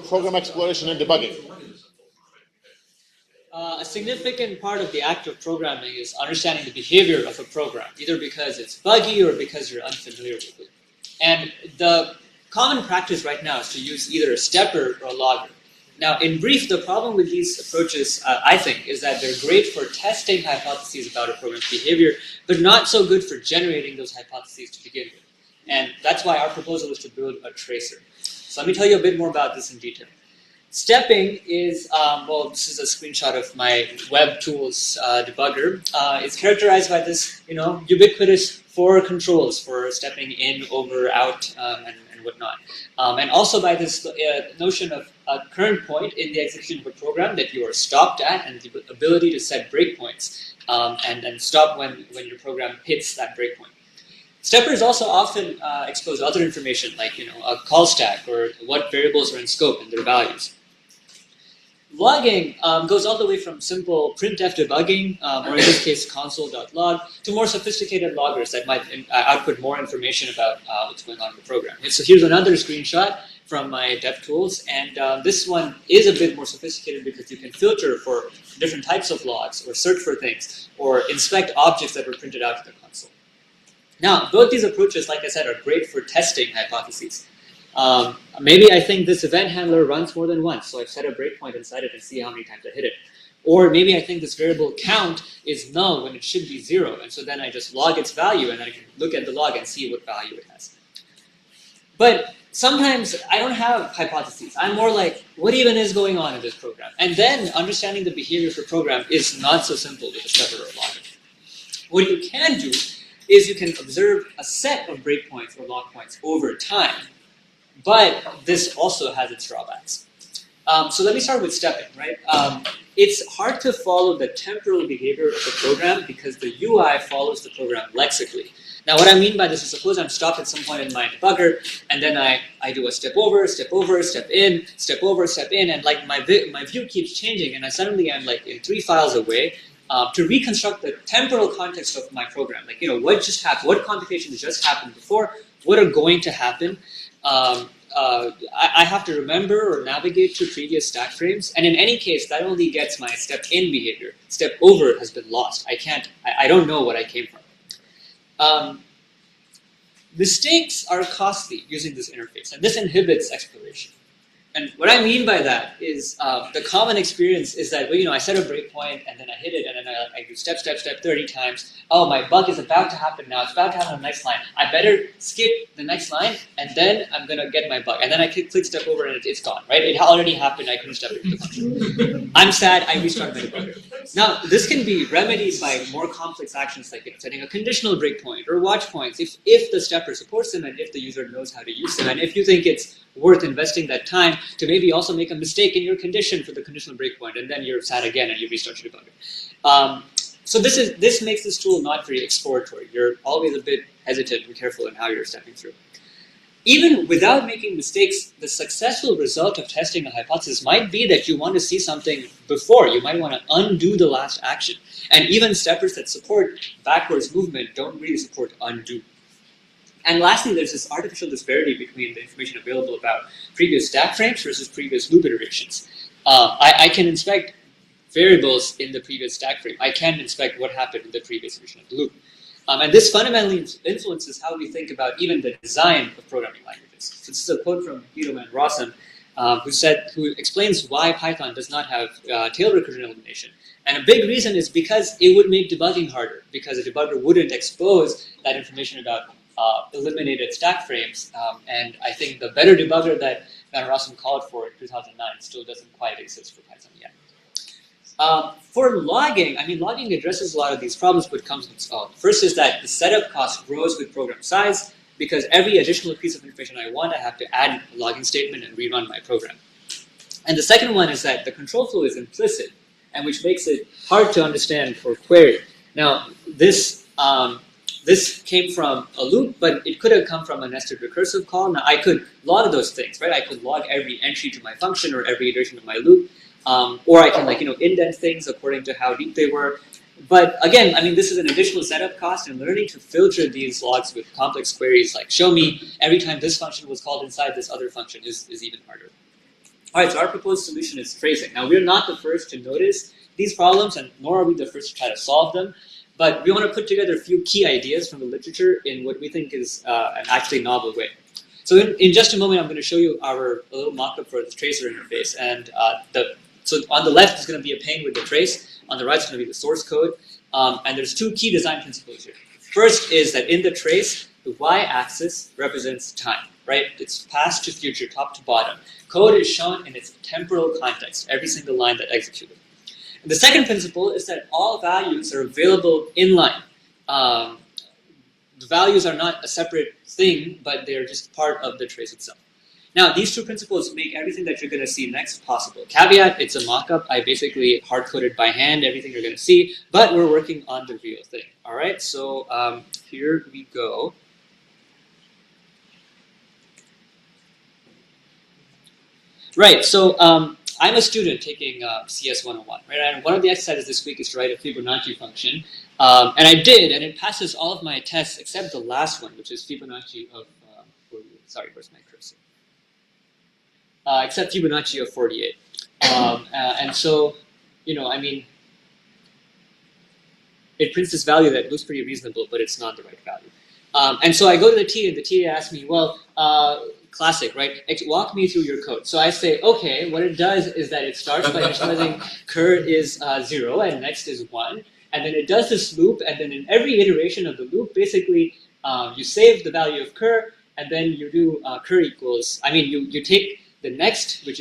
program exploration and debugging? A significant part of the act of programming is understanding the behavior of a program, either because it's buggy or because you're unfamiliar with it. And the common practice right now is to use either a stepper or a logger. Now, in brief, the problem with these approaches, I think, is that they're great for testing hypotheses about a program's behavior, but not so good for generating those hypotheses to begin with. And that's why our proposal is to build a tracer. So let me tell you a bit more about this in detail. Stepping is, well, this is a screenshot of my web tools debugger. It's characterized by this, ubiquitous 4 controls for stepping in, over, out, and whatnot. And also by this notion of a current point in the execution of a program that you are stopped at, and the ability to set breakpoints and stop when your program hits that breakpoint. Steppers also often expose other information like a call stack or what variables are in scope and their values. Logging goes all the way from simple printf debugging, or in this case console.log, to more sophisticated loggers that might output more information about what's going on in the program. And so here's another screenshot from my DevTools, and this one is a bit more sophisticated because you can filter for different types of logs, or search for things, or inspect objects that were printed out to the console. Now, both these approaches, like I said, are great for testing hypotheses. Maybe I think this event handler runs more than once, so I've set a breakpoint inside it and see how many times I hit it. Or maybe I think this variable count is null when it should be 0, and so then I just log its value and I can look at the log and see what value it has. But sometimes I don't have hypotheses. I'm more like, what even is going on in this program? And then understanding the behavior of a program is not so simple with a stepper or logger. What you can do is you can observe a set of breakpoints or log points over time. But this also has its drawbacks. So let me start with stepping, right? It's hard to follow the temporal behavior of the program because the UI follows the program lexically. Now, what I mean by this is, suppose I'm stopped at some point in my debugger, and then I do a step over, step in, step over, step in, and like my view keeps changing, and I suddenly am like in 3 files away. To reconstruct the temporal context of my program, like what just happened, what computations just happened before, what are going to happen. I have to remember or navigate to previous stack frames, and in any case, that only gets my step in behavior. Step over has been lost. I don't know what I came from. Mistakes are costly using this interface, and this inhibits exploration. And what I mean by that is the common experience is that I set a breakpoint and then I hit it and then I do step 30 times. Oh, my bug is about to happen now. It's about to happen on the next line. I better skip the next line and then I'm going to get my bug. And then I click step over and it's gone, right? It already happened. I couldn't step into the function. I'm sad. I restart my debugger. Now, this can be remedied by more complex actions like setting a conditional breakpoint or watch points if the stepper supports them and if the user knows how to use them. And if you think it's worth investing that time to maybe also make a mistake in your condition for the conditional breakpoint, and then you're sad again and you restart your debugger. So this makes this tool not very exploratory. You're always a bit hesitant and careful in how you're stepping through. Even without making mistakes, the successful result of testing a hypothesis might be that you want to see something before. You might want to undo the last action. And even steppers that support backwards movement don't really support undo. And lastly, there's this artificial disparity between the information available about previous stack frames versus previous loop iterations. I can inspect variables in the previous stack frame. I can't inspect what happened in the previous iteration of the loop. And this fundamentally influences how we think about even the design of programming languages. So this is a quote from Guido and Rossum, who explains why Python does not have tail recursion elimination. And a big reason is because it would make debugging harder, because a debugger wouldn't expose that information about eliminated stack frames, and I think the better debugger that Van Rossum called for in 2009 still doesn't quite exist for Python yet. For logging, logging addresses a lot of these problems, but comes with its own. First is that the setup cost grows with program size, because every additional piece of information I want, I have to add a logging statement and rerun my program. And the second one is that the control flow is implicit, and which makes it hard to understand for query. Now, this came from a loop, but it could have come from a nested recursive call. Now, I could log those things, right? I could log every entry to my function or every iteration of my loop, or I can indent things according to how deep they were. But again, this is an additional setup cost, and learning to filter these logs with complex queries like show me every time this function was called inside this other function is even harder. All right, so our proposed solution is tracing. Now, we're not the first to notice these problems, and nor are we the first to try to solve them. But we want to put together a few key ideas from the literature in what we think is an actually novel way. So in just a moment, I'm going to show you a little mock-up for the tracer interface. And so on the left is going to be a pane with the trace. On the right is going to be the source code. And there's two key design principles here. First is that in the trace, the y-axis represents time, right? It's past to future, top to bottom. Code is shown in its temporal context, every single line that executed. And the second principle is that all values are available inline. The values are not a separate thing, but they're just part of the trace itself. Now, these two principles make everything that you're going to see next possible. Caveat, it's a mock-up. I basically hard-coded by hand everything you're going to see, but we're working on the real thing. All right, so here we go. Right, so I'm a student taking CS 101, right? And one of the exercises this week is to write a Fibonacci function. And I did, and it passes all of my tests except the last one, which is Fibonacci of, sorry, where's my cursor? Except Fibonacci of 48. And so, I mean, it prints this value that looks pretty reasonable, but it's not the right value. And so I go to the TA, and the TA asks me, well, classic, right? Walk me through your code. So I say, okay, what it does is that it starts by initializing cur is 0, and next is 1. And then it does this loop, and then in every iteration of the loop, basically, you save the value of cur, and then you do cur equals, you take the next, which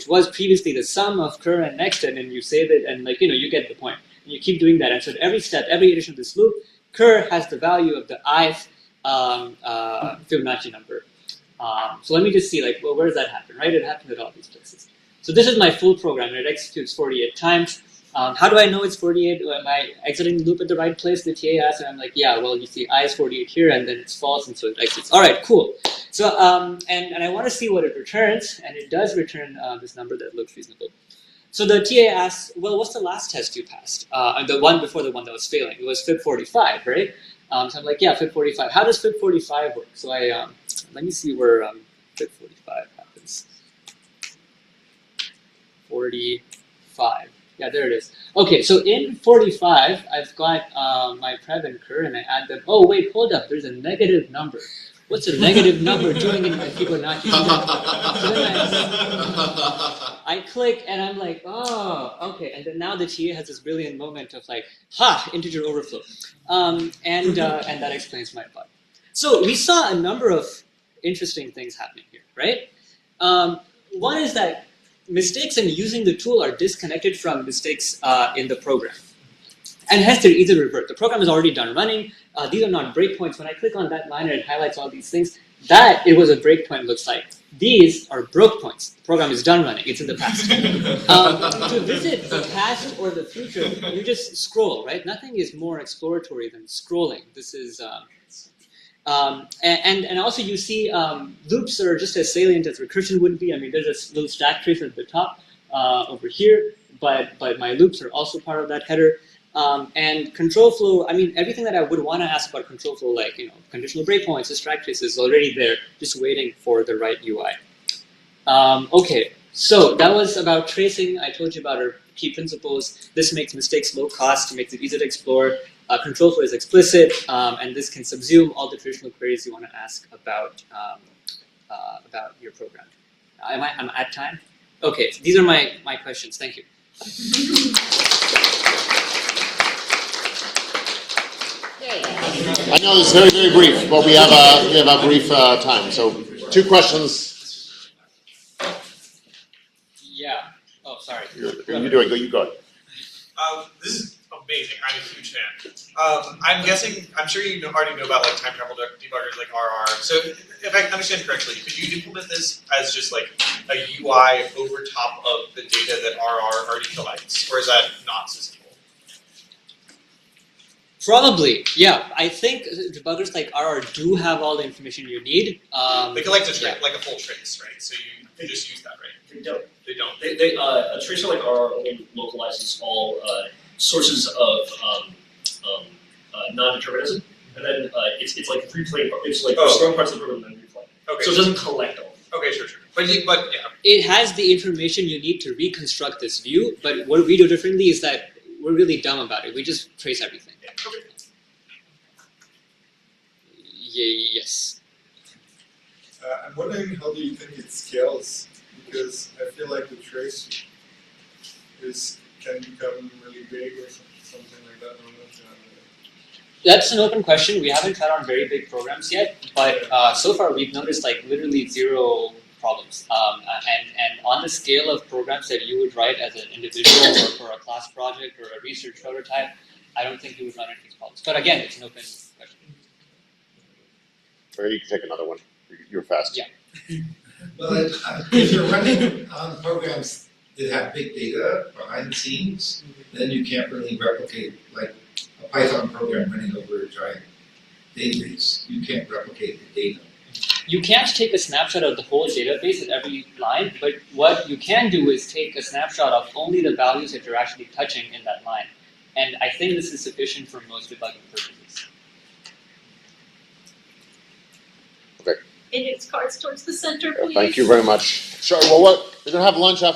was previously the sum of cur and next, and then you save it, and you get the point. And you keep doing that. And so at every step, every iteration of this loop, cur has the value of the ith Fibonacci number. So let me just see, well, where does that happen, right? It happens at all these places. So this is my full program, and it executes 48 times. How do I know it's 48? Am I exiting the loop at the right place? The TA asks, and I'm like, yeah, well, you see I is 48 here, and then it's false, and so it exits. All right, cool. So, and I want to see what it returns, and it does return this number that looks reasonable. So the TA asks, well, what's the last test you passed? The one before the one that was failing. It was Fib 45, right? So I'm like, yeah, Fib 45. How does Fib 45 work? So let me see where Fib 45 happens. 45. Yeah, there it is. Okay, so in 45, I've got my prev and cur, and I add them. Oh, wait, hold up. There's a negative number. What's a negative number doing in my Fibonacci? So then I click, and I'm like, oh, okay. And then now the TA has this brilliant moment of like, ha, integer overflow. And that explains my bug. So we saw a number of interesting things happening here, right? One is that mistakes in using the tool are disconnected from mistakes in the program. And hence they're easy to revert. The program is already done running. These are not breakpoints. When I click on that line and it highlights all these things, that it was a breakpoint looks like. These are broke points. The program is done running. It's in the past. To visit the past or the future, you just scroll, right? Nothing is more exploratory than scrolling. This is... and also you see loops are just as salient as recursion would be. I mean, there's a little stack tracer at the top over here, but my loops are also part of that header. And control flow, I mean, everything that I would want to ask about control flow, like, conditional breakpoints, stack traces, is already there, just waiting for the right UI. Okay, so that was about tracing. I told you about our key principles. This makes mistakes low cost, makes it easy to explore. Control flow is explicit, and this can subsume all the traditional queries you want to ask about your program. I'm at time? Okay, so these are my questions. Thank you. I know this is very, very brief, but we have a brief time. So 2 questions. Yeah. Oh, sorry. You're doing good. You go. This is amazing. I'm a huge fan. I'm sure you already know about time travel debuggers like RR. So if I understand correctly, could you implement this as just like a UI over top of the data that RR already collects, or is that not so simple? Probably, yeah. I think debuggers like RR do have all the information you need. They collect like a full trace, right? So you can just use that, right? They don't. They don't. A tracer like RR only localizes all sources of non-determinism, and then it's like replay. It's like strong parts of the program and then replay. Okay. So it doesn't collect all. Okay, sure. But yeah. it has the information you need to reconstruct this view, but what we do differently is that we're really dumb about it. We just trace everything. Yeah, okay. Yes. I'm wondering, how do you think it scales? Because I feel like the trace can become really big or something like that. I don't know if you have That's an open question. We haven't tried on very big programs yet, but so far we've noticed like literally 0 problems. And on the scale of programs that you would write as an individual or for a class project or a research prototype, I don't think you would run into these problems. But again, it's an open question. Or you can take another one. You're fast. Yeah. Well, if you're running on programs that have big data behind the scenes, then you can't really replicate, like a Python program running over a giant database. You can't replicate the data. You can't take a snapshot of the whole database at every line, but what you can do is take a snapshot of only the values that you're actually touching in that line. And I think this is sufficient for most debugging purposes. Okay. And its cards towards the center, please. Thank you very much. Sure. Well, we're gonna have lunch after.